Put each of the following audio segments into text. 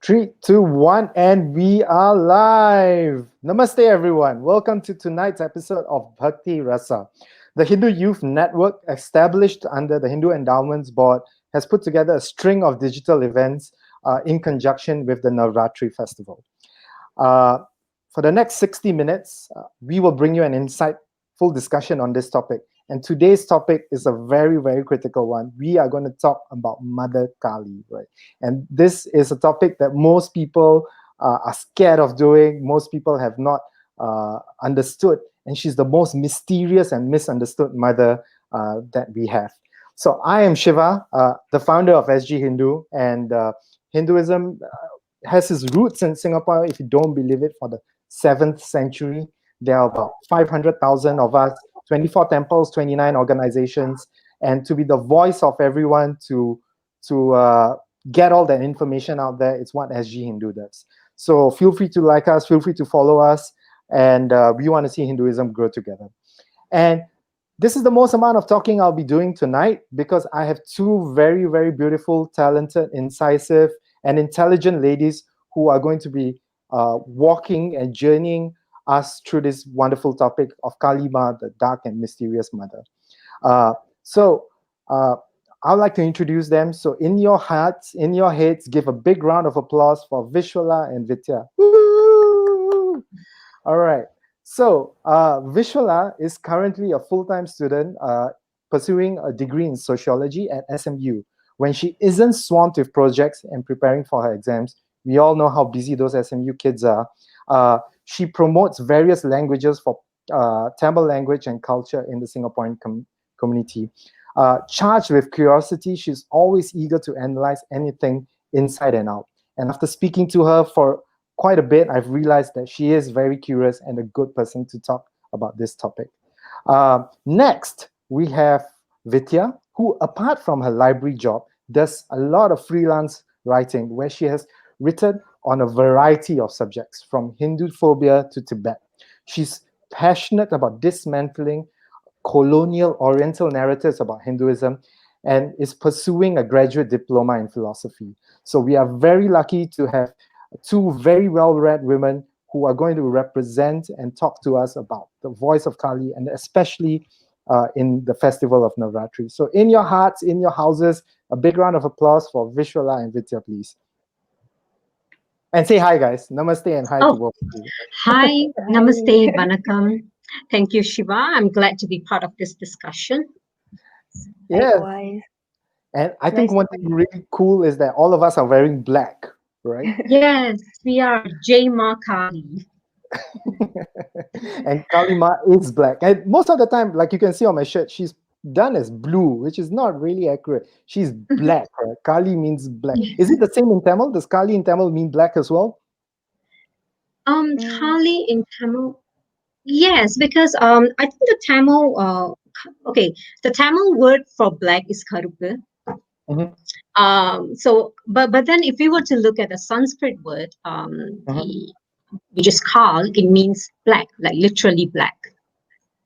Three, two, one, and we are live. Namaste, everyone. Welcome to tonight's episode of Bhakti Rasa. The Hindu Youth Network, established under the Hindu Endowments Board, has put together a string of digital events in conjunction with the Navaratri festival. For the next 60 minutes, we will bring you an insightful discussion on this topic. And today's topic is a very, very critical one. We are going to talk about Mother Kali, right? And this is a topic that most people are scared of doing. Most people have not understood. And she's the most mysterious and misunderstood mother that we have. So I am Shiva, the founder of SgHindu, and Hinduism has its roots in Singapore, if you don't believe it, for the 7th century. There are about 500,000 of us, 24 temples, 29 organizations, and to be the voice of everyone to get all that information out there, it's what SgHindu does. So feel free to like us, feel free to follow us, and we want to see Hinduism grow together. And this is the most amount of talking I'll be doing tonight because I have two very, very beautiful, talented, incisive, and intelligent ladies who are going to be walking and journeying us through this wonderful topic of Kali Ma, the dark and mysterious mother. So I'd like to introduce them. So in your hearts, in your heads, give a big round of applause for Vishwala and Vidya. Woo! All right. So Vishwala is currently a full-time student pursuing a degree in sociology at SMU. When she isn't swamped with projects and preparing for her exams, we all know how busy those SMU kids are. She promotes various languages for Tamil language and culture in the Singaporean community. Charged with curiosity, she's always eager to analyze anything inside and out. And after speaking to her for quite a bit, I've realized that she is very curious and a good person to talk about this topic. Next, we have Vidya, who, apart from her library job, does a lot of freelance writing where she has written on a variety of subjects, from Hindu phobia to Tibet. She's passionate about dismantling colonial Oriental narratives about Hinduism and is pursuing a graduate diploma in philosophy. So we are very lucky to have two very well-read women who are going to represent and talk to us about the voice of Kali, and especially in the festival of Navaratri. So in your hearts, in your houses, a big round of applause for Vishwala and Vidya, please. And say hi, guys. Namaste and hi to both of you. Hi, namaste, vanakkam. Thank you, Shiva. I'm glad to be part of this discussion. Yeah. Likewise. And I think one thing really cool is that all of us are wearing black, right? Yes, we are Jai Ma Kali. And Kali Ma is black. And most of the time, like you can see on my shirt, she's done as blue, which is not really accurate. She's black, right? Kali means black. Is it the same in Tamil? Does Kali in Tamil mean black as well? Kali in Tamil. Yes, because I think the Tamil the Tamil word for black is karupu. But then if we were to look at the Sanskrit word, which is kal, it means black, like literally black.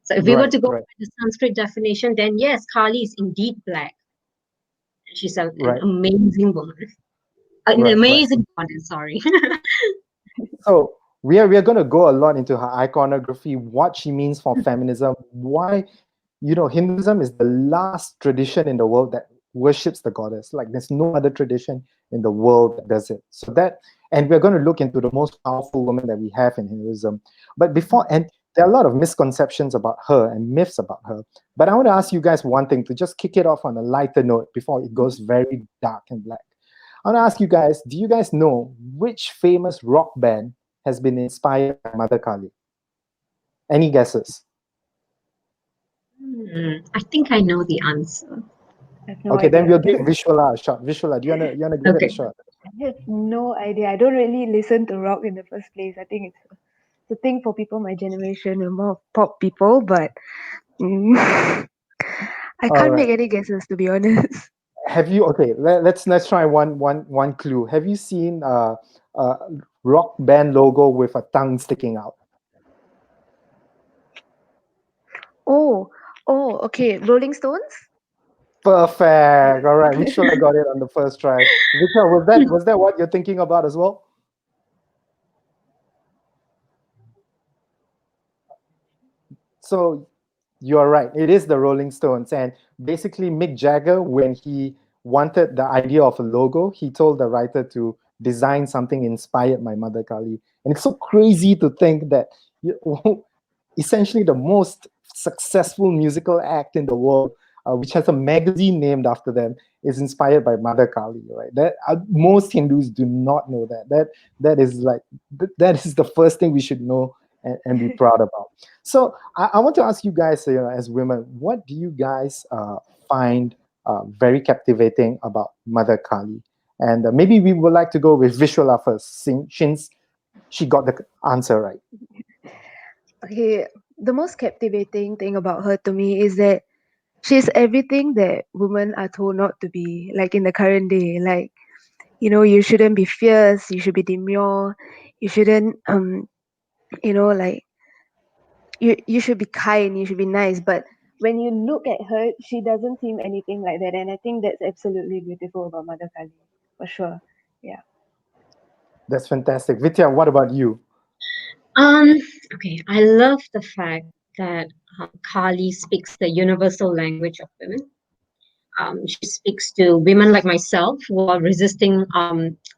So if we were to go by the Sanskrit definition, then yes, Kali is indeed black. She's an amazing woman. An amazing goddess, sorry. So we are going to go a lot into her iconography, what she means for feminism, why, Hinduism is the last tradition in the world that worships the goddess. Like there's no other tradition in the world that does it. And we're going to look into the most powerful woman that we have in Hinduism. But there are a lot of misconceptions about her and myths about her. But I want to ask you guys one thing to just kick it off on a lighter note before it goes very dark and black. I want to ask you guys, do you guys know which famous rock band has been inspired by Mother Kali? Any guesses? I think I know the answer. Okay, then we'll give Vishwala a shot. Vishwala, do you wanna give it a shot? I have no idea. I don't really listen to rock in the first place. I think it's a thing for people my generation and more pop people, but I can't make any guesses, to be honest. Have you? Okay, let's try one clue. Have you seen rock band logo with a tongue sticking out? Oh, okay. Rolling Stones? Perfect. All right, we should have got it on the first try. Vika, was that what you're thinking about as well? So you're right. It is the Rolling Stones. And basically, Mick Jagger, when he wanted the idea of a logo, he told the writer to design something inspired by Mother Kali. And it's so crazy to think that essentially the most successful musical act in the world, which has a magazine named after them, is inspired by Mother Kali. Right? That most Hindus do not know that. That is like that is the first thing we should know and be proud about. So I want to ask you guys, as women, what do you guys find very captivating about Mother Kali? And maybe we would like to go with Vishwala first, since she got the answer right. Okay, the most captivating thing about her to me is that she's everything that women are told not to be, like in the current day. Like, you shouldn't be fierce, you should be demure, you shouldn't like you should be kind, you should be nice. But when you look at her, she doesn't seem anything like that. And I think that's absolutely beautiful about Mother Kali, for sure. Yeah. That's fantastic. Vidya, what about you? Okay, I love the fact that Kali speaks the universal language of women. She speaks to women like myself who are resisting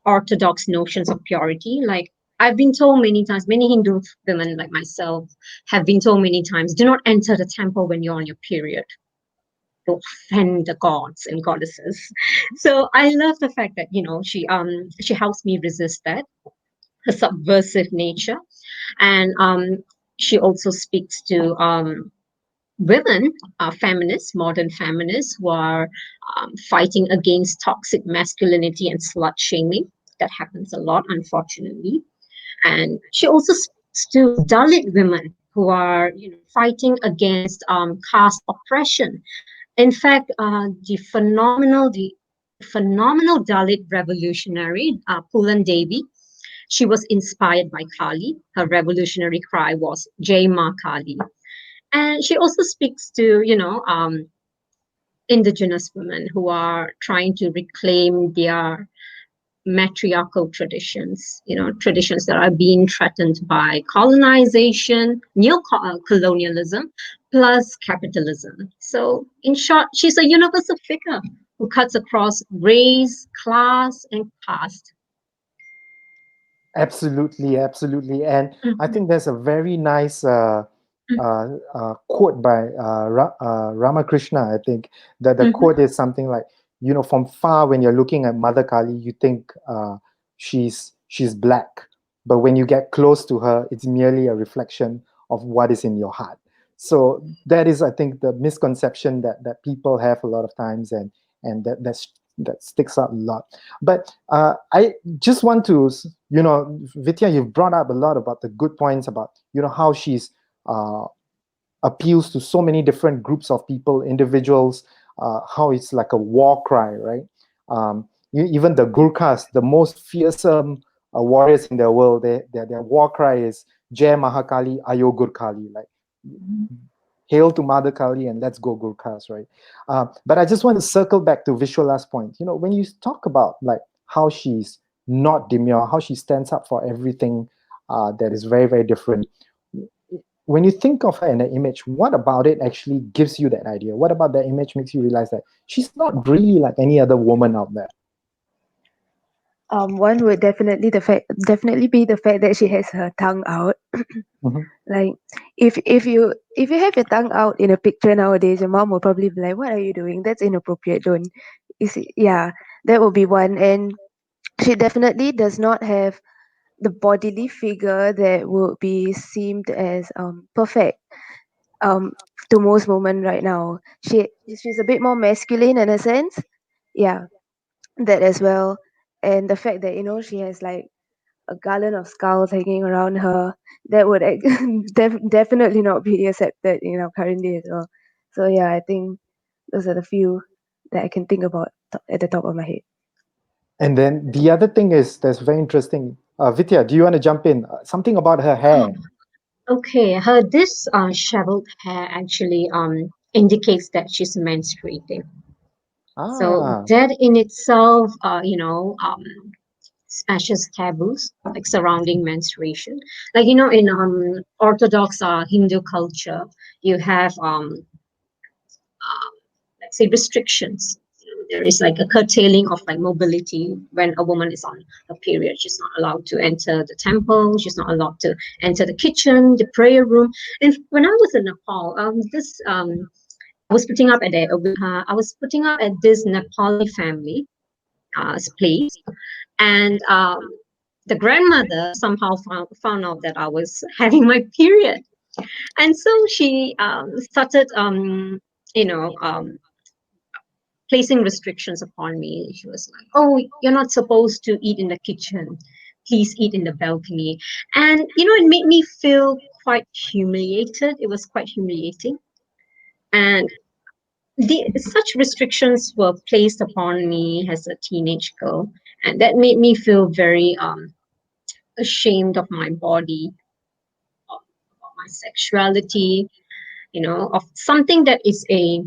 orthodox notions of purity. Like I've been told many times, many Hindu women like myself have been told many times, do not enter the temple when you're on your period. To offend the gods and goddesses. So I love the fact that she helps me resist that, her subversive nature, and she also speaks to women, feminists, modern feminists, who are fighting against toxic masculinity and slut shaming. That happens a lot, unfortunately. And she also speaks to Dalit women who are, fighting against caste oppression. In fact, the phenomenal Dalit revolutionary, Pulan Devi, she was inspired by Kali. Her revolutionary cry was Jai Ma Kali. And she also speaks to, indigenous women who are trying to reclaim their matriarchal traditions, traditions that are being threatened by colonization, neo-colonialism, plus capitalism. So in short, she's a universal figure who cuts across race, class, and caste. Absolutely, absolutely. And I Mhm. think there's a very nice quote by Ramakrishna. I think that the Mhm. quote is something like, from far when you're looking at Mother Kali, you think she's black, but when you get close to her, it's merely a reflection of what is in your heart. So that is, I think, the misconception that people have a lot of times, and that sticks out a lot. But I just want to, Vidya, you've brought up a lot about the good points about, how she's uh, appeals to so many different groups of people, individuals, how it's like a war cry, right? Even the Gurkhas, the most fearsome warriors in the world, their war cry is Jai Mahakali, Ayo Gurkhali, like hail to Mother Kali and let's go Gurkhas, right? But I just want to circle back to Vishwala's point. When you talk about like how she's not demure, how she stands up for everything that is very, very different. When you think of her in an image, what about it actually gives you that idea? What about that image makes you realize that she's not really like any other woman out there? One would definitely be the fact that she has her tongue out. Mhm. Like if you have your tongue out in a picture nowadays, your mom will probably be like, "What are you doing? That's inappropriate. Don't." You see, yeah, that would be one. And she definitely does not have the bodily figure that would be seemed as perfect um to most women right now. She's a bit more masculine in a sense. Yeah, that as well. And the fact that she has like a garland of skulls hanging around her, that would definitely not be accepted currently as well. So yeah, I think those are the few that I can think about at the top of my head. And then the other thing is that's very interesting. Vidya, do you want to jump in? Something about her Oh, hair. okay. Her this shoveled hair actually indicates that she's menstruating. So Ah. that in itself, smashes taboos like surrounding menstruation. Like in Orthodox Hindu culture, you have let's say restrictions. There is like a curtailing of like mobility when a woman is on her period. She's not allowed to enter the temple. She's not allowed to enter the kitchen, the prayer room. And when I was in Nepal, I was putting up at this Nepali family place, and the grandmother somehow found out that I was having my period, and so she started you know um, placing restrictions upon me. She was like, "Oh, you're not supposed to eat in the kitchen. Please eat in the balcony." And it made me feel quite humiliated. It was quite humiliating, and such restrictions were placed upon me as a teenage girl, and that made me feel very ashamed of my body, of my sexuality, of something that is a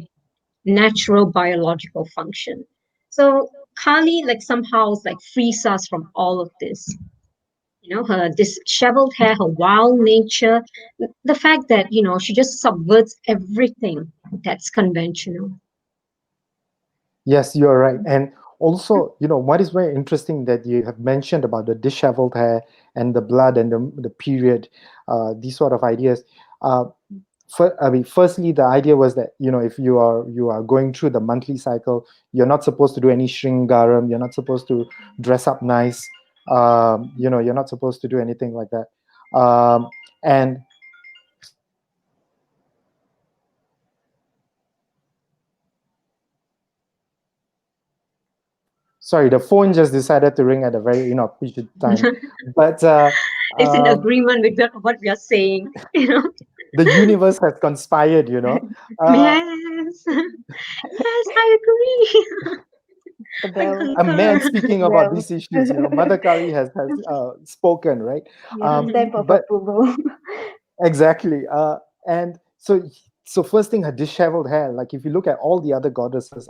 natural biological function. So Kali like somehow like frees us from all of this. Her disheveled hair, her wild nature, the fact that she just subverts everything that's conventional. Yes, you're right. And also, what is very interesting that you have mentioned about the disheveled hair and the blood and the period, these sort of ideas. Uh, firstly, the idea was that if you are going through the monthly cycle, you're not supposed to do any shringaram. You're not supposed to dress up nice. You're not supposed to do anything like that. And sorry, the phone just decided to ring at a very inopportune time. But It's in um, agreement with what we are saying. the universe has conspired. Yes, yes, I agree. The I bell. A man concur. speaking about Well, these issues. Mother Kali has spoken, right? yes, stamp of But approval. exactly. And so first thing, her disheveled hair. Like if you look at all the other goddesses,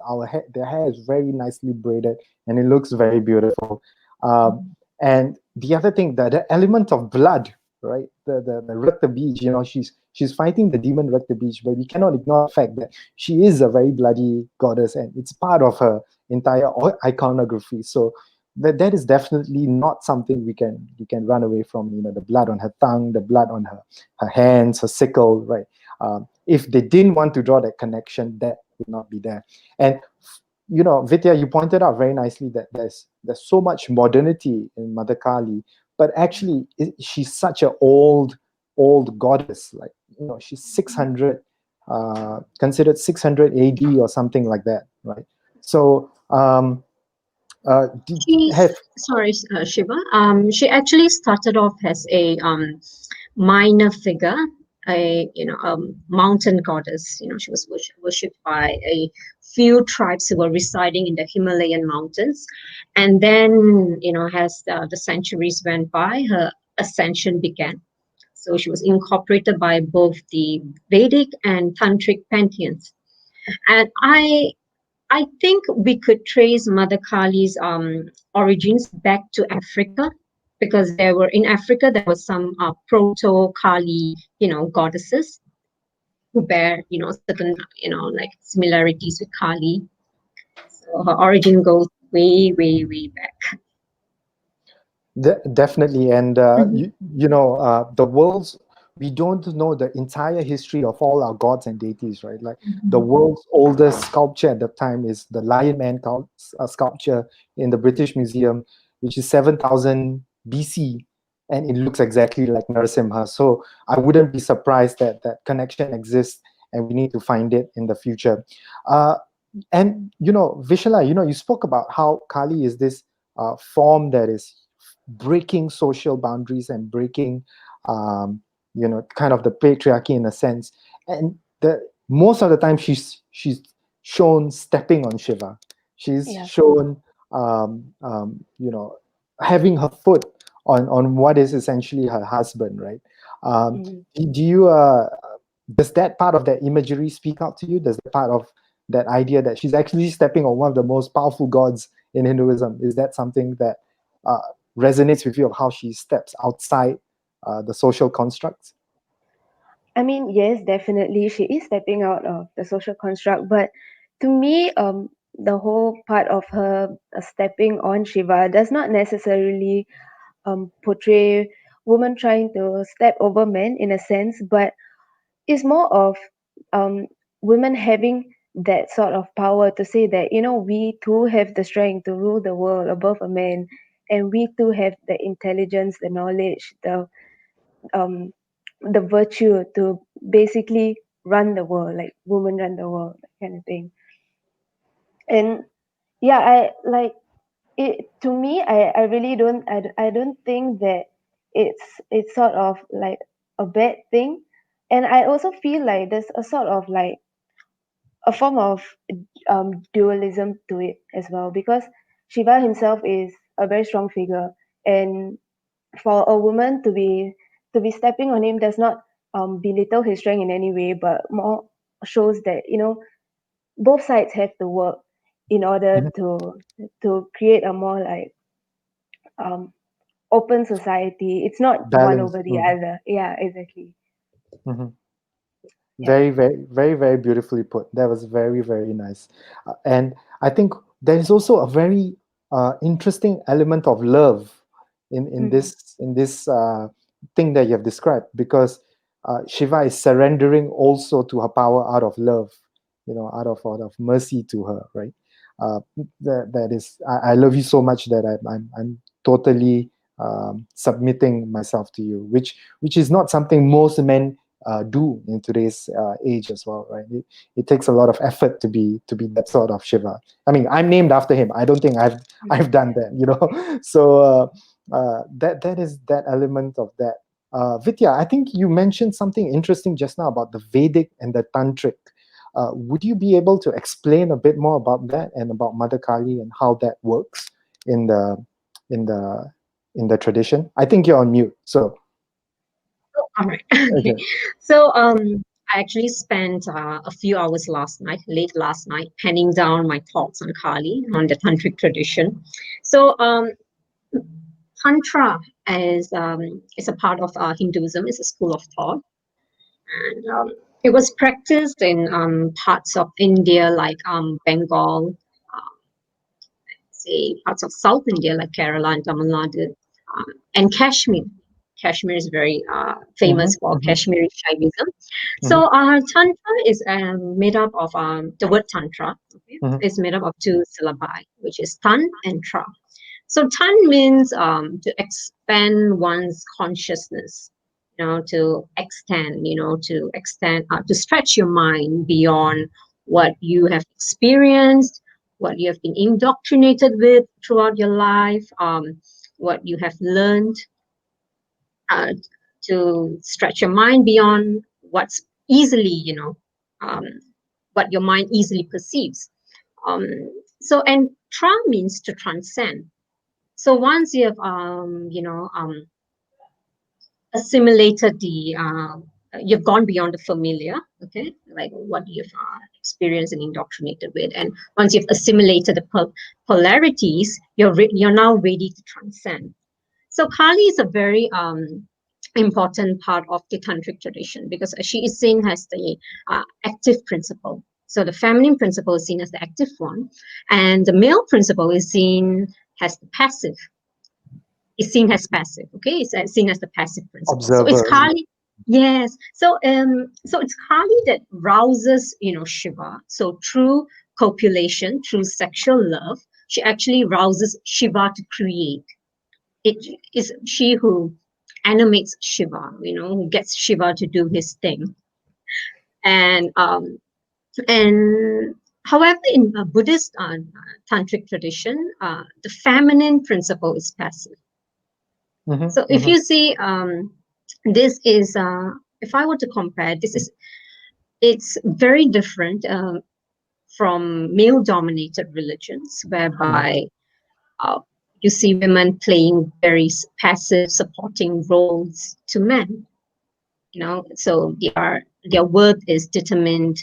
their hair is very nicely braided and it looks very beautiful. Um, and the other thing, the element of blood, right? The Rakta Beach. She's fighting the demon Rakta Beach, but we cannot ignore the fact that she is a very bloody goddess, and it's part of her entire iconography. So that is definitely not something we can run away from. The blood on her tongue, the blood on her hands, her sickle, right? If they didn't want to draw that connection, that would not be there. And Vidya, you pointed out very nicely that there's so much modernity in Mother Kali, but actually she's such an old goddess. Like she's 600, considered 600 AD or something like that, right? So She's have sorry, Shiva. She actually started off as a minor figure, a mountain goddess. She was worshipped by a few tribes who were residing in the Himalayan mountains, and then as the centuries went by, her ascension began. So she was incorporated by both the Vedic and Tantric pantheons, and I think we could trace Mother Kali's origins back to Africa, because in Africa there was some proto Kali, goddesses who bear, certain, like similarities with Kali. So her origin goes way, way, way back. Definitely, and Mhm. the world's we don't know the entire history of all our gods and deities, right? Like the world's oldest sculpture at the time is the Lion Man sculpture in the British Museum, which is 7,000 BC, and it looks exactly like Narasimha. So I wouldn't be surprised that that connection exists, and we need to find it in the future. Uh, and Vishala, you spoke about how Kali is this form that is breaking social boundaries and breaking kind of the patriarchy in a sense. And the most of the time she's shown stepping on Shiva. She's Yeah. shown having her foot on what is essentially her husband, right? um, Mm. do you does that part of that imagery speak out to you? Does that part of that idea that she's actually stepping on one of the most powerful gods in Hinduism? Is that something that resonates with you, of how she steps outside the social constructs? I mean, yes, definitely, she is stepping out of the social construct. But to me, the whole part of her stepping on Shiva does not necessarily portray women trying to step over men in a sense, but it's more of um, women having that sort of power to say that, you know, we too have the strength to rule the world above a man, and we too have the intelligence, the knowledge, um, the virtue to basically run the world, like women run the world, that kind of thing. And yeah, I like it. To me, I really I don't think that it's sort of like a bad thing. And I also feel like there's a sort of like a form of dualism to it as well, because Shiva himself is a very strong figure, and for a woman to be stepping on him does not belittle his strength in any way, but more shows that, you know, both sides have to work in order Mhm. to create a more like um, open society. It's not one Balance. over the other. Yeah, exactly. Mhm. Yeah. Very, very, very, very beautifully put. That was very, very nice. And I think there is also a very interesting element of love in Mm. this thing that you have described, because Shiva is surrendering also to her power out of love, out of mercy to her, right? That is, I love you so much that I'm totally submitting myself to you, which is not something most men do in today's age as well, right? It takes a lot of effort to be that sort of Shiva. I mean, I'm named after him. I don't think I've done that, So that is that element of that. Vidya, I think you mentioned something interesting just now about the Vedic and the Tantric. Would you be able to explain a bit more about that, and about Mother Kali and how that works in the in the in the tradition? I think you're on mute. So All right. Okay. okay. So I actually spent a few hours late last night, penning down my thoughts on Kali, on the tantric tradition. So Tantra is a part of Hinduism. It's a school of thought, and it was practiced in parts of India like Bengal, say parts of South India like Kerala and Tamil Nadu, and Kashmir. Kashmir is very famous Mhm, for mhm, Kashmiri Shaivism. mhm, So Tantra is made up of the word Tantra. Okay, mhm. is made up of two syllabi, which is Tan and Tra. So Tan means to expand one's consciousness, to stretch your mind beyond what you have experienced, what you have been indoctrinated with throughout your life, what you have learned, uh, to stretch your mind beyond what's easily, um, what your mind easily perceives. Um, and Tra means to transcend. So once you have, assimilated you've gone beyond the familiar, okay, like what you've experienced and indoctrinated with, and once you've assimilated the polarities, you're now ready to transcend. So Kali is a very important part of the tantric tradition, because she is seen as the active principle. So the feminine principle is seen as the active one, and the male principle is seen as the passive. Is seen as passive. Okay, it's seen as the passive principle. So it's Observer. Kali. Yes. So it's Kali that rouses, Shiva. So through copulation, through sexual love, she actually rouses Shiva to create. It is she who animates Shiva, who gets Shiva to do his thing. And and however, in Buddhist tantric tradition, the feminine principle is passive. Mhm, So if mhm, you see, this is, if I were to compare, it's very different from male-dominated religions, mhm, whereby uh, you see women playing very passive, supporting roles to men. So they are their worth is determined,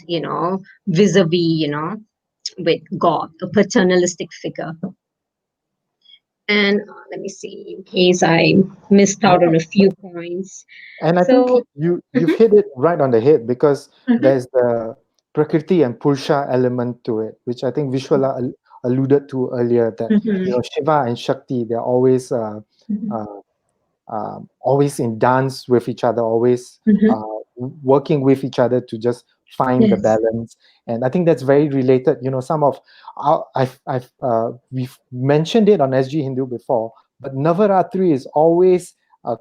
vis-a-vis, with God, a paternalistic figure. And let me see, in case I missed out on a few points. And I think you've hit it right on the head, because there's the Prakriti and Purusha element to it, which I think Vishwala alluded to earlier, that Shiva and Shakti, they're always always in dance with each other, always working with each other to just find the balance. And I think that's very related. Some of we've mentioned it on SgHindu before, but Navaratri is always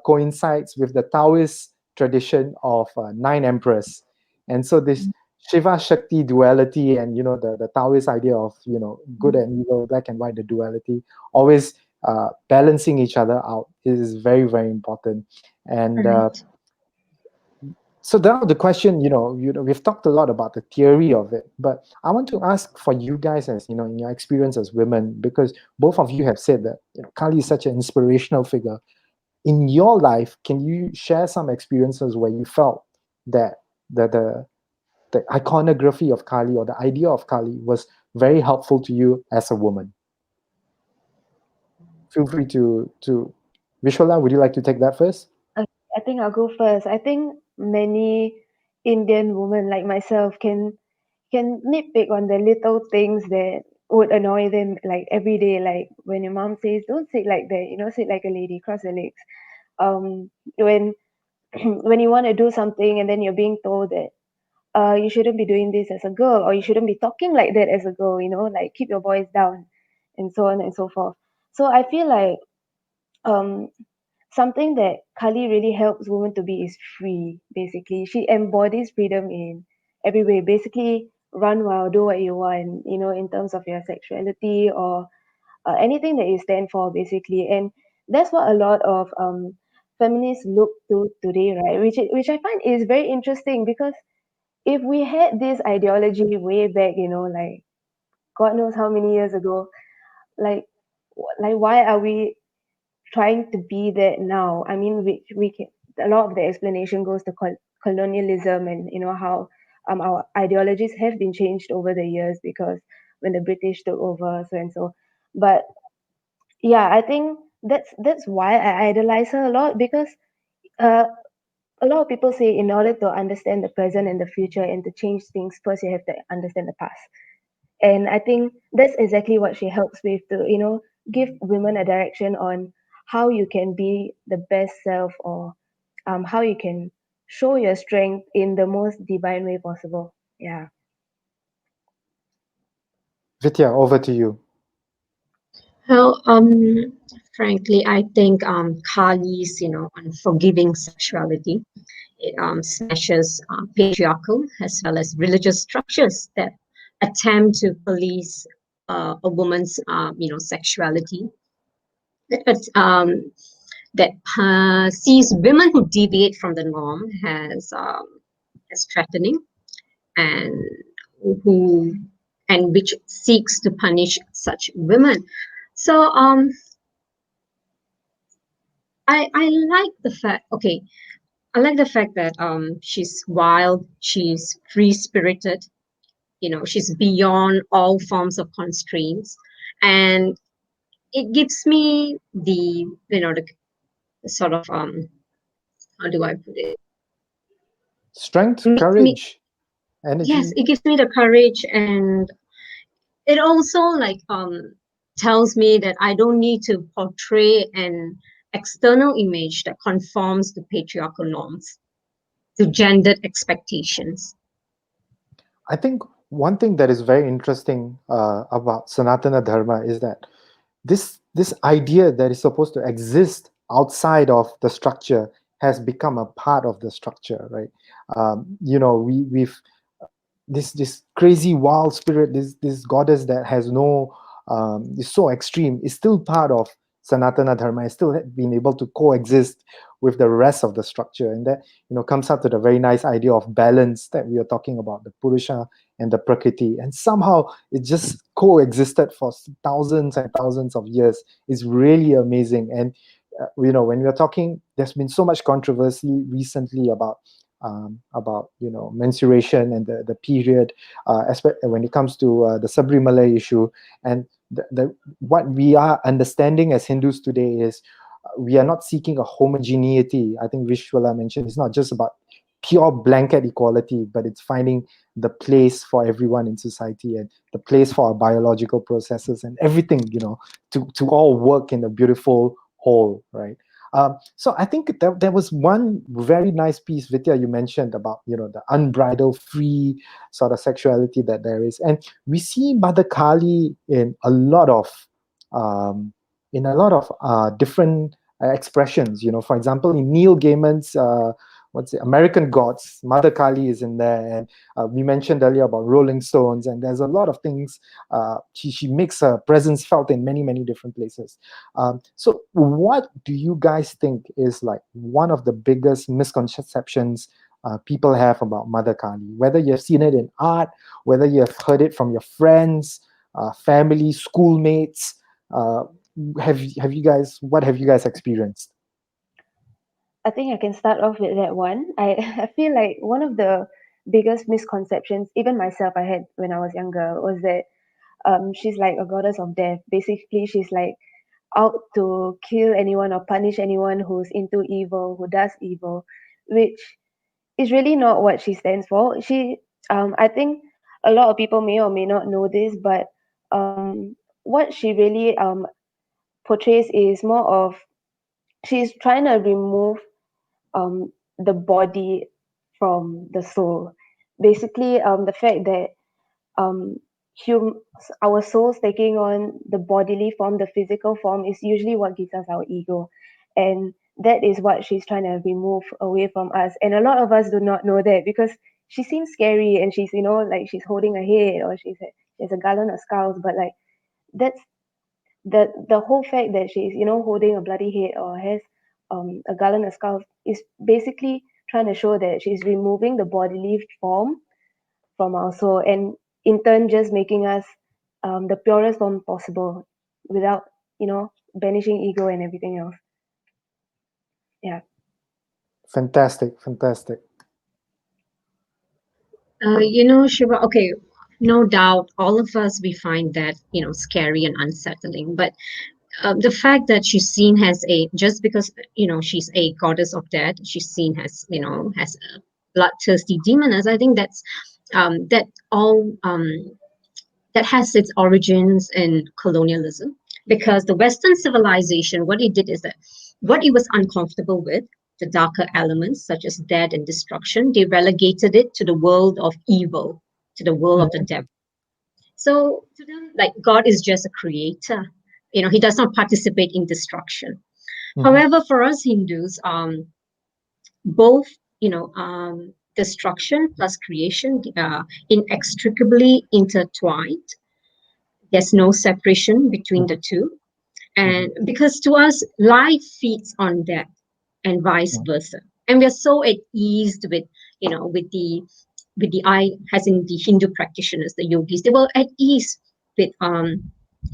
coincides with the Taoist tradition of 9 emperors. And so this Shiva Shakti duality, and the Taoist idea of good and evil, black and white, the duality, always balancing each other out is very, very important. And so now the question, we've talked a lot about the theory of it, but I want to ask for you guys, as in your experience as women, because both of you have said that Kali is such an inspirational figure. In your life, can you share some experiences where you felt that the iconography of Kali, or the idea of Kali, was very helpful to you as a woman? Feel free to Vishwala, would you like to take that first? I think I'll go first. I think many Indian women like myself can nitpick on the little things that would annoy them, like every day, like when your mom says, "Don't sit like that," sit like a lady, cross your legs. When when you want to do something and then you're being told that you shouldn't be doing this as a girl, or you shouldn't be talking like that as a girl, like keep your voice down, and so on and so forth. So I feel like um something that Kali really helps women to be is free. Basically, she embodies freedom in every way. Basically, run wild, do what you want, in terms of your sexuality, or anything that you stand for, basically. And that's what a lot of feminists look to today, right? Which I find is very interesting, because if we had this ideology way back, like God knows how many years ago, like why are we trying to be that now? I mean, we can, a lot of the explanation goes to colonialism, and how our ideologies have been changed over the years, because when the British took over, so and so. But yeah, I think that's why I idolize her a lot, because uh, a lot of people say in order to understand the present and the future and to change things, first you have to understand the past. And I think that's exactly what she helps with, to give women a direction on how you can be the best self, or how you can show your strength in the most divine way possible. Yeah. Vidya, over to you. Well, frankly, I think Kali's, unforgiving sexuality, it smashes patriarchal as well as religious structures that attempt to police a woman's, sexuality. That sees women who deviate from the norm as threatening, and who and which seeks to punish such women. So I like the fact. Okay, I like the fact that she's wild, she's free spirited. She's beyond all forms of constraints, and it gives me the sort of how do I put it? Strength, Makes me, courage, energy. yes, it gives me the courage, and it also tells me that I don't need to portray an external image that conforms to patriarchal norms, to gendered expectations. I think one thing that is very interesting about Sanatana Dharma is that this idea that is supposed to exist outside of the structure has become a part of the structure, right? We've this crazy wild spirit, this goddess that has no is so extreme, is still part of Sanatana Dharma, is still being able to coexist with the rest of the structure. And that comes up to the very nice idea of balance that we are talking about, the Purusha and the Prakriti, and somehow it just coexisted for thousands and thousands of years. Is really amazing. And when we are talking, there's been so much controversy recently about about menstruation and the period, when it comes to the Sabrimala issue. And what we are understanding as Hindus today is we are not seeking a homogeneity. I think Vishwala mentioned it's not just about pure blanket equality, but it's finding the place for everyone in society and the place for our biological processes and everything, to all work in a beautiful whole, right? So I think there was one very nice piece, Vidya, you mentioned about the unbridled, free sort of sexuality that there is, and we see Mother Kali in a lot of different expressions. For example, in Neil Gaiman's American Gods, Mother Kali is in there, and we mentioned earlier about Rolling Stones, and there's a lot of things. She makes her presence felt in many, many different places. So what do you guys think is like one of the biggest misconceptions people have about Mother Kali? Whether you've seen it in art, whether you've heard it from your friends, family, schoolmates, what have you guys experienced? I think I can start off with that one. I feel like one of the biggest misconceptions, even myself, I had when I was younger, was that she's like a goddess of death. Basically, she's like out to kill anyone or punish anyone who's into evil, who does evil, which is really not what she stands for. I think a lot of people may or may not know this, but what she really portrays is more of she's trying to remove the body from the soul. Basically, the fact that um, hum- our souls taking on the bodily form, the physical form, is usually what gives us our ego. And that is what she's trying to remove away from us. And a lot of us do not know that because she seems scary and she's, like she's holding a head or she has a garland of skulls. But like, that's the whole fact that she's holding a bloody head or has a garland of skulls is basically trying to show that she's removing the bodily form from our soul and in turn just making us the purest form possible without banishing ego and everything else. Yeah. Fantastic. Shiva, okay, no doubt all of us, we find that, scary and unsettling. But the fact that she's seen as just because, she's a goddess of death, she's seen as, as a bloodthirsty demoness, I think that has its origins in colonialism, because the Western civilization, what it did is that what it was uncomfortable with, the darker elements such as death and destruction, they relegated it to the world of evil, to the world of the devil. So to them, like, God is just a creator. He does not participate in destruction. However, for us Hindus, both, destruction plus creation inextricably intertwined. There's no separation between the two. And because to us, life feeds on death and vice versa. And we're so at ease with, with the as in the Hindu practitioners, the yogis, they were at ease with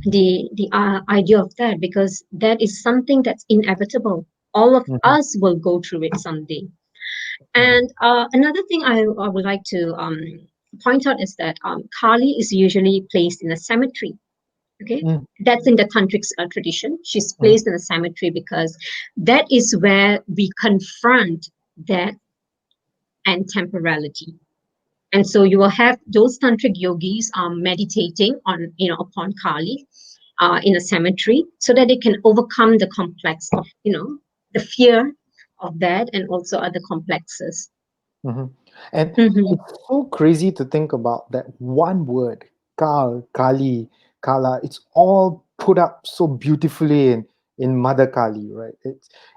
the idea of that, because that is something that's inevitable. All of us will go through it someday. And another thing I would like to point out is that Kali is usually placed in a cemetery. Okay, that's in the Tantric tradition. She's placed in a cemetery because that is where we confront death and temporality. And so you will have those Tantric yogis meditating on, upon Kali in a cemetery, so that they can overcome the complex of, the fear of that and also other complexes. And it's so crazy to think about that one word, Kali, Kala. It's all put up so beautifully in Mother Kali, right?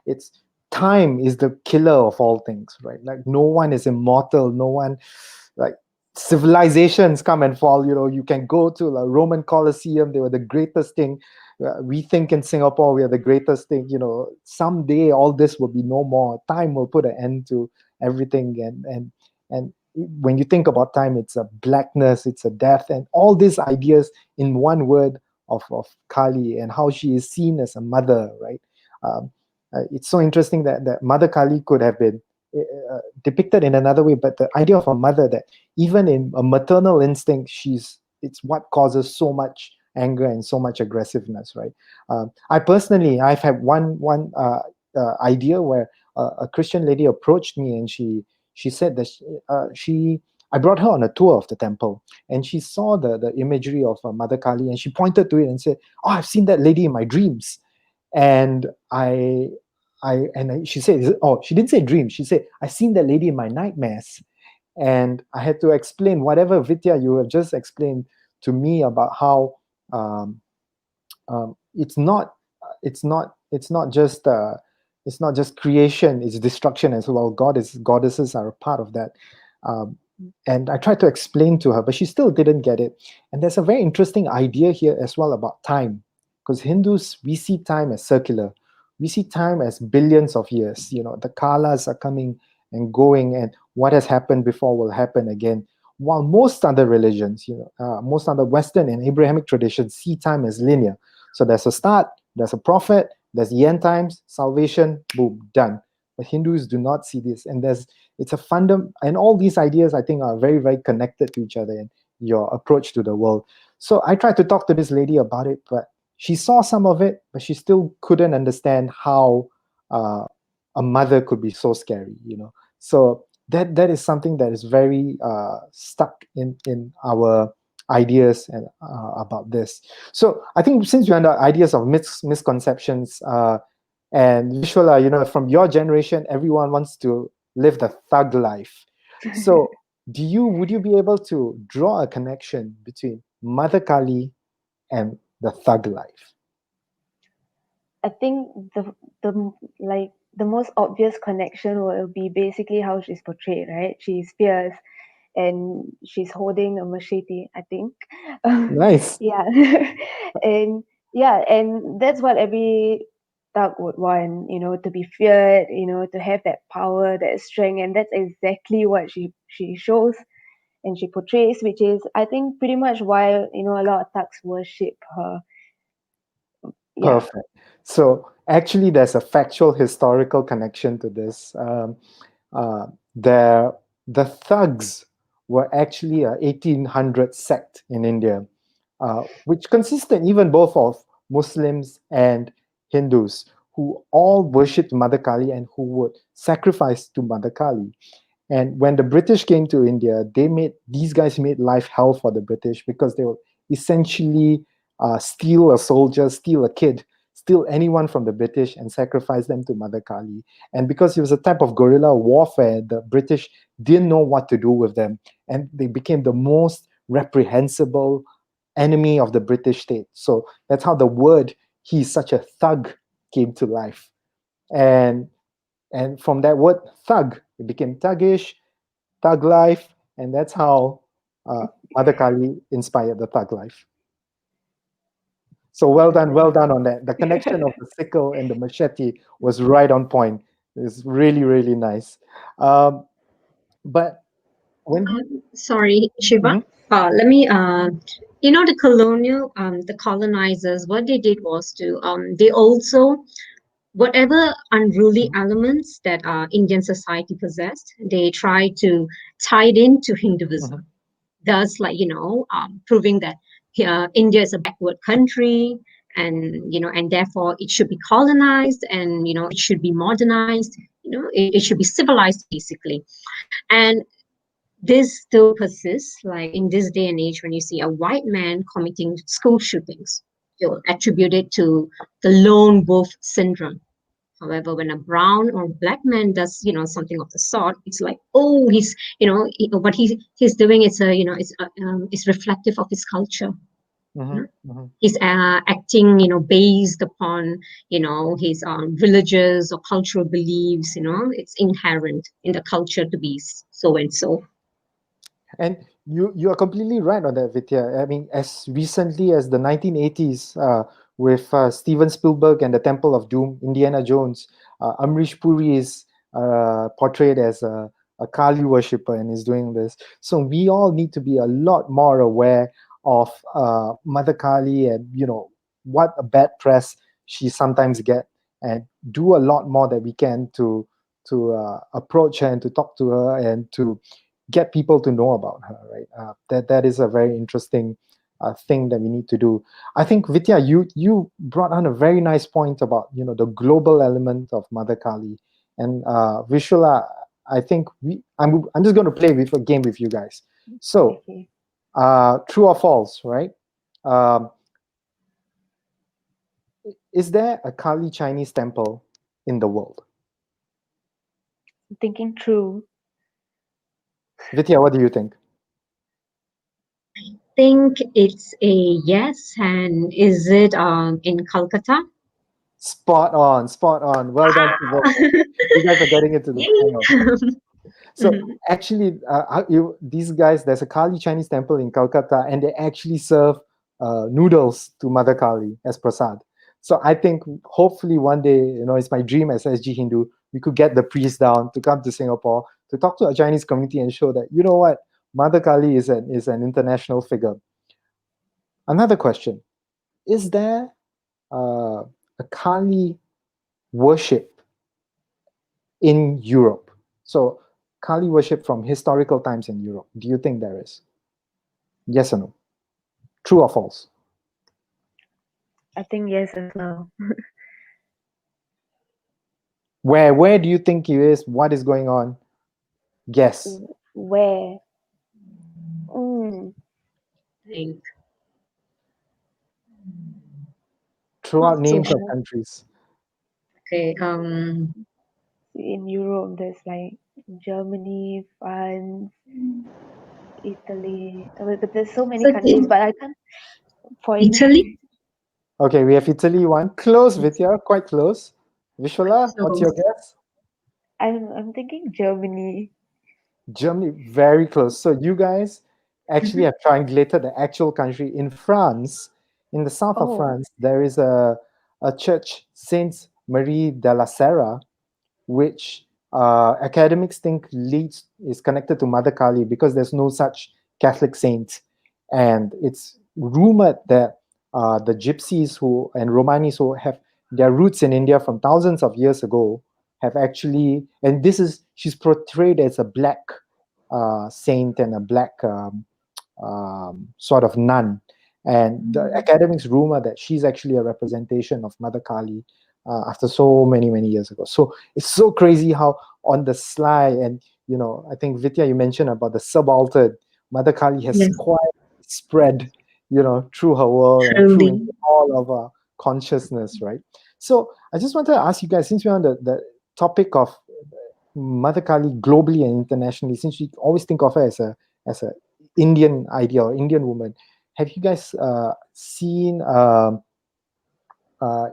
It's time is the killer of all things, right? Like no one is immortal. No one, like civilizations come and fall. You can go to the Roman Colosseum. They were the greatest thing. We think in Singapore we are the greatest thing. Someday all this will be no more. Time will put an end to everything, and when you think about time, it's a blackness, it's a death, and all these ideas in one word of Kali, and how she is seen as a mother, right? It's so interesting that Mother Kali could have been depicted in another way, but the idea of a mother, that even in a maternal instinct, it's what causes so much anger and so much aggressiveness, right? I've had one idea where a Christian lady approached me, and she said that I brought her on a tour of the temple, and she saw the imagery of Mother Kali, and she pointed to it and said, "Oh, I've seen that lady in my dreams." And she said, "Oh, she didn't say dreams. She said, I've seen that lady in my nightmares." And I had to explain whatever Vidya you have just explained to me about how um, it's not it's not just creation, it's destruction as well. Goddesses are a part of that. um, and I tried to explain to her, but she still didn't get it. And there's a very interesting idea here as well about time, because Hindus, we see time as circular. We see time as billions of years. The kalas are coming and going, and what has happened before will happen again. While most other religions, most other Western and Abrahamic traditions see time as linear. So there's a start, there's a prophet, there's the end times, salvation, boom, done. But Hindus do not see this, and it's a and all these ideas, I think, are very, very connected to each other in your approach to the world. So I tried to talk to this lady about it, but she saw some of it, but she still couldn't understand how a mother could be so scary. So that is something that is very stuck in our ideas and about this. So I think, since you're under ideas of misconceptions, and Vishwala, from your generation, everyone wants to live the thug life. So would you be able to draw a connection between Mother Kali and the thug life? I think the most obvious connection will be basically how she's portrayed, right? She's fierce and she's holding a machete, I think. Nice. Yeah. and and that's what every thug would want, to be feared, to have that power, that strength, and that's exactly what she shows and she portrays, which is, I think, pretty much why, a lot of thugs worship her. Yeah. Perfect. So actually, there's a factual historical connection to this. Uh, the thugs were actually a 1800 sect in India, which consisted even both of Muslims and Hindus, who all worshipped Mother Kali and who would sacrifice to Mother Kali. And when the British came to India, these guys made life hell for the British, because they would essentially steal a soldier, steal a kid, steal anyone from the British and sacrifice them to Mother Kali. And because it was a type of guerrilla warfare, the British didn't know what to do with them, and they became the most reprehensible enemy of the British state. So that's how the word "he's such a thug" came to life. And from that word thug, it became thuggish, thug life, and that's how Mother Kali inspired the thug life. So well done on that. The connection of the sickle and the machete was right on point. It's really, really nice. But when Sorry, Shiva. Mhm. Let me. The colonizers, what they did was to they also, whatever unruly elements that Indian society possessed, they try to tie it into Hinduism. Thus, proving that India is a backward country, and therefore it should be colonized, and it should be modernized. It should be civilized, basically. And this still persists, like in this day and age, when you see a white man committing school shootings, you'll attribute it to the lone wolf syndrome. However, when a brown or black man does, something of the sort, it's like, oh, what he's doing is it's reflective of his culture. He's acting, based upon, his religious or cultural beliefs. It's inherent in the culture to be so and so. And you are completely right on that, Vidya. I mean, as recently as the 1980s, with Steven Spielberg and the Temple of Doom, Indiana Jones, Amrish Puri is portrayed as a Kali worshipper and is doing this. So we all need to be a lot more aware of Mother Kali, and what a bad press she sometimes get, and do a lot more that we can to approach her and to talk to her and to get people to know about her, right? That is a very interesting thing that we need to do. I think Vidya, you brought on a very nice point about the global element of Mother Kali, and Vishula, I think I'm just going to play with a game with you guys. So, Okay. true or false, right? Um, is there a Kali Chinese temple in the world? Thinking through. Vidya, what do you think? Think it's a yes. And is it in Calcutta? Spot on, spot on. Well done to both. You guys are getting into the hang of it. So Mhm. actually, these guys, there's a Kali Chinese temple in Calcutta, and they actually serve noodles to Mother Kali as prasad. So I think hopefully one day, it's my dream as SgHindu, we could get the priest down to come to Singapore to talk to a Chinese community and show that, what, Mother Kali is an international figure. Another question: is there a Kali worship in Europe? So Kali worship from historical times in Europe. Do you think there is? Yes or no? True or false? I think yes as well. Where do you think he is? What is going on? Guess. Where? Mm, Think Throughout not so names of sure. countries. Okay. in Europe, there's like Germany, France, Italy. But there's so many So countries, but I can't point. Italy. Okay, we have Italy one. Close, Vidya, quite close. Vishwala, what's So your guess? I'm thinking Germany. Germany, very close. So you guys actually mhm. have triangulated the actual country. In France, in the south of Oh, France, there is a church, Saint Marie de la Serra, which academics think is connected to Mother Kali because there's no such Catholic saint, and it's rumored that the Gypsies and Romanis who have their roots in India from thousands of years ago have actually, and she's portrayed as a black saint and a black sort of nun. And the academics rumor that she's actually a representation of Mother Kali after so many, many years ago. So it's so crazy how on the sly, and I think Vidya, you mentioned about the subaltern, Mother Kali has Yes, quite spread, through her world and through truly. into all of our consciousness, right? So I just wanted to ask you guys, since we're on the topic of Mother Kali globally and internationally, since we always think of her as a Indian idea or Indian woman, have you guys seen?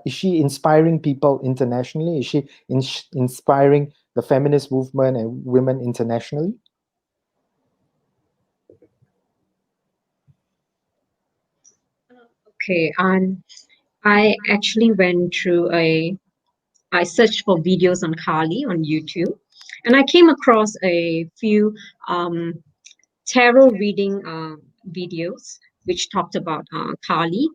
Is she inspiring people internationally? Is she inspiring the feminist movement and women internationally? Okay, and I actually went through I searched for videos on Kali on YouTube, and I came across a few um, tarot reading videos which talked about Kali.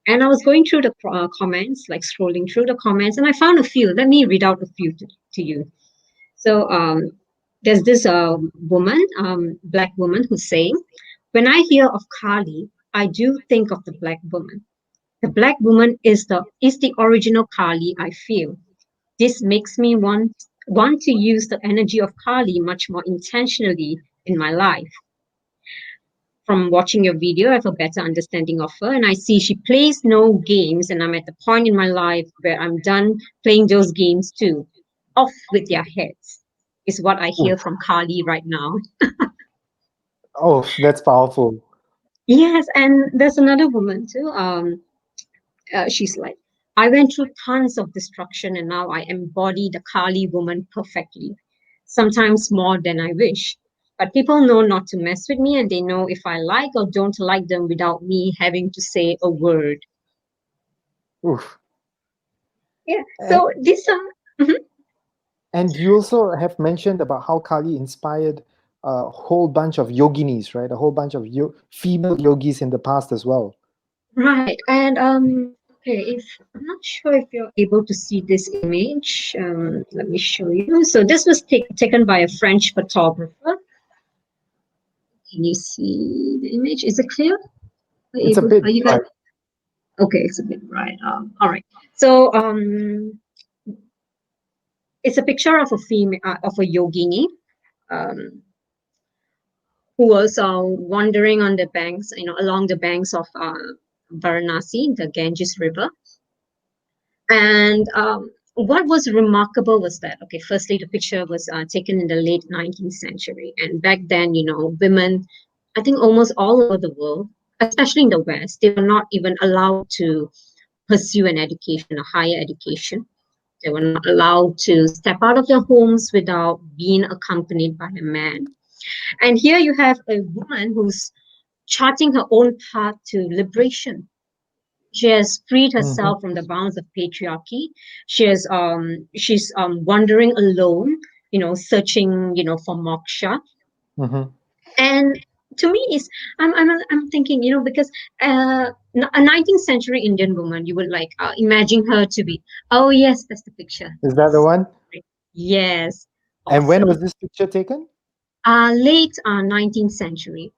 And I was going through the comments, like scrolling through the comments, and I found a few. Let me read out a few to you. So there's this woman, black woman, who's saying, "When I hear of Kali, I do think of the black woman. The black woman is the original Kali I feel. This makes me want to use the energy of Kali much more intentionally in my life. From watching your video, I have a better understanding of her, and I see she plays no games, and I'm at the point in my life where I'm done playing those games too. Off with their heads," is what I Ooh. hear from Kali right now. Oh, that's powerful. Yes, and there's another woman too. She's like, "I went through tons of destruction, and now I embody the Kali woman perfectly. Sometimes more than I wish. But people know not to mess with me, and they know if I like or don't like them without me having to say a word." Oof. Yeah. And, So this mhm. and you also have mentioned about how Kali inspired a whole bunch of yoginis, right? A whole bunch of female yogis in the past as well. Right. And Okay, if I'm not sure if you're able to see this image, let me show you. So this was taken by a French photographer. Can you see the image? Is it clear? It's a bit Are you guys? bright. Okay, it's a bit bright. All right. So it's a picture of a female of a yogini, um, who was wandering on the banks, along the banks of Varanasi, the Ganges River. And what was remarkable was that, okay, firstly, the picture was taken in the late 19th century. And back then, women, I think almost all over the world, especially in the West, they were not even allowed to pursue an education, a higher education. They were not allowed to step out of their homes without being accompanied by a man. And here you have a woman who's charting her own path to liberation. She has freed herself from the bounds of patriarchy. She's wandering alone, searching, for moksha. And to me, is I'm thinking, because a 19th century Indian woman, you would like imagine her to be. Oh yes, that's the picture. Is that the one? Yes. And when Awesome. was this picture taken? Late 19th century.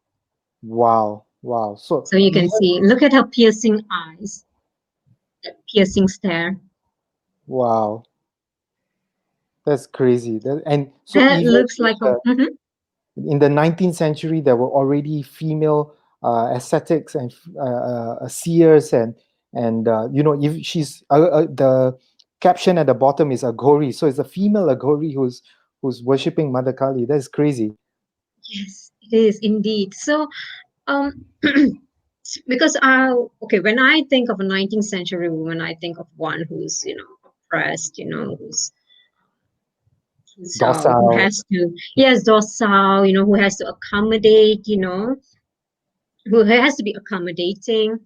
Wow. So So you can see, look at her piercing eyes, that piercing stare. wow. That's crazy. And so That even looks like in the 19th century, there were already female ascetics and seers, and if she's the caption at the bottom is Aghori, so it's a female Aghori who's worshipping Mother Kali. That's crazy. Yes, it is indeed. So, because when I think of a 19th century woman, I think of one who's oppressed, who Docile. has to, yes, docile, who has to accommodate, who has to be accommodating,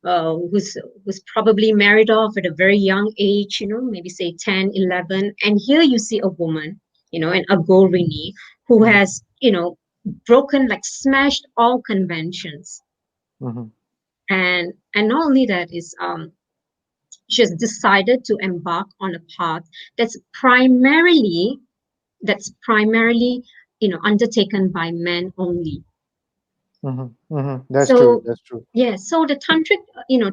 who's probably married off at a very young age, maybe say 10, 11. And here you see a woman, an Agorini, who has, broken, like smashed all conventions. And not only that is, she has decided to embark on a path that's primarily, undertaken by men only. That's true. That's true. Yeah, so the tantric,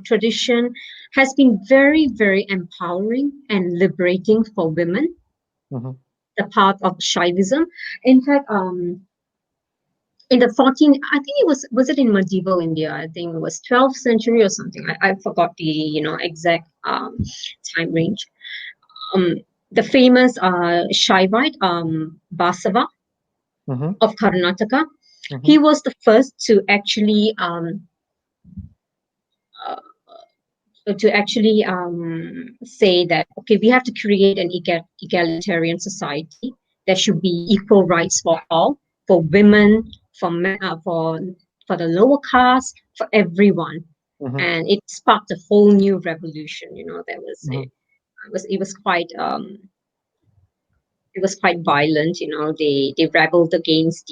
tradition has been very, very empowering and liberating for women. The path of Shaivism. In fact, in the 14, I think was it in medieval India? I think it was 12th century or something. I forgot the exact time range. The famous Shaivite Basava of Karnataka. He was the first to actually say that, okay, we have to create an egalitarian society. There should be equal rights for all, for women, for men, for the lower caste, for everyone. And it sparked a whole new revolution. There was it was quite violent. They rebelled against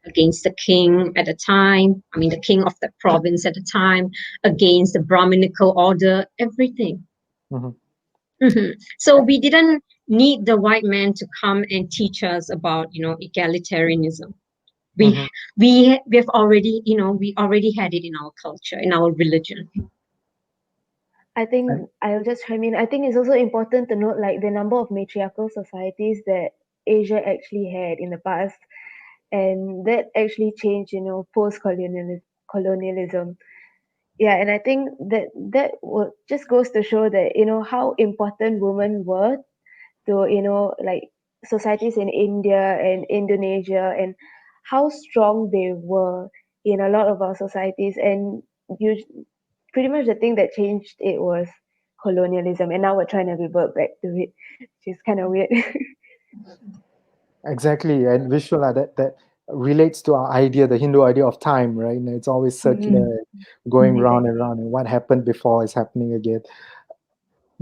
against the king at the time. I mean, the king of the province at the time, against the Brahminical order, everything. So we didn't need the white man to come and teach us about egalitarianism. We've already we already had it in our culture, in our religion. I think I'll just chime in. I think it's also important to note like the number of matriarchal societies that Asia actually had in the past, and that actually changed, post colonialism. Yeah, and I think that just goes to show that how important women were to like societies in India and Indonesia, and how strong they were in a lot of our societies. And you pretty much the thing that changed it was colonialism, and now we're trying to revert back to it, which is kind of weird. Exactly, and Vishwala, that relates to our idea, the Hindu idea of time, right? And it's always circular, going round and round, and what happened before is happening again.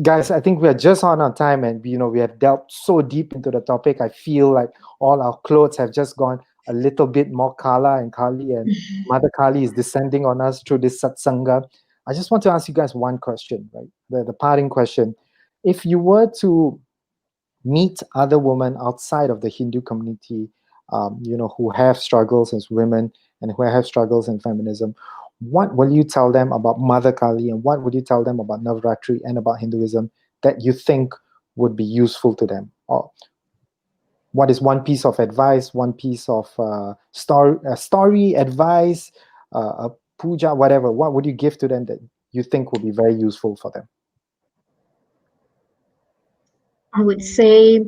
Guys, I think we are just on our time, and we have delved so deep into the topic. I feel like all our clothes have just gone a little bit more Kala and Kali, and Mother Kali is descending on us through this satsanga. I just want to ask you guys one question, right? The parting question. If you were to meet other women outside of the Hindu community, who have struggles as women and who have struggles in feminism, what will you tell them about Mother Kali, and what would you tell them about Navaratri and about Hinduism that you think would be useful to them? Or what is one piece of advice, one piece of story advice, a puja, whatever? What would you give to them that you think would be very useful for them? I would say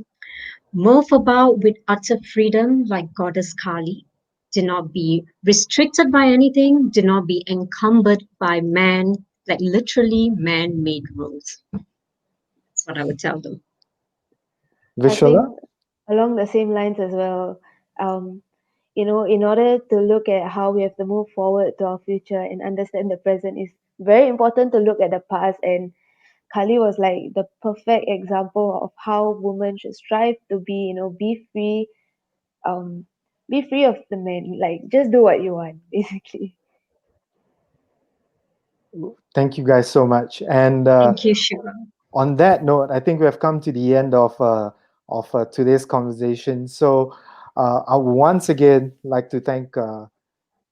move about with utter freedom like Goddess Kali. Do not be restricted by anything. Do not be encumbered by man, like literally man-made rules. That's what I would tell them. I think Vishwala? along the same lines as well. Um, in order to look at how we have to move forward to our future and understand the present, is very important to look at the past. And Kali was like the perfect example of how women should strive to be, um, be free of the men. Like just do what you want, basically. Thank you guys so much. And Thank you, Shiva. on that note, I think we have come to the end of today's conversation. So I would once again like to thank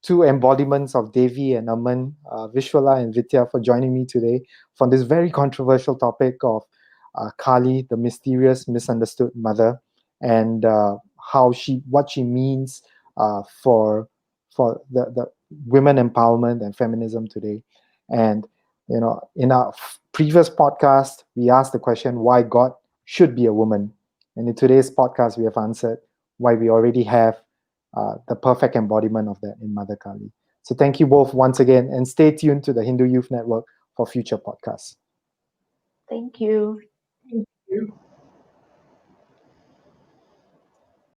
two embodiments of Devi and Aman, Vishwala and Vidya, for joining me today for this very controversial topic of Kali, the mysterious, misunderstood mother, and what she means for the women empowerment and feminism today. And in our previous podcast, we asked the question why God should be a woman, and in today's podcast, we have answered why we already have the perfect embodiment of that in Mother Kali. So thank you both once again, and stay tuned to the Hindu Youth Network for future podcasts. Thank you. Thank you.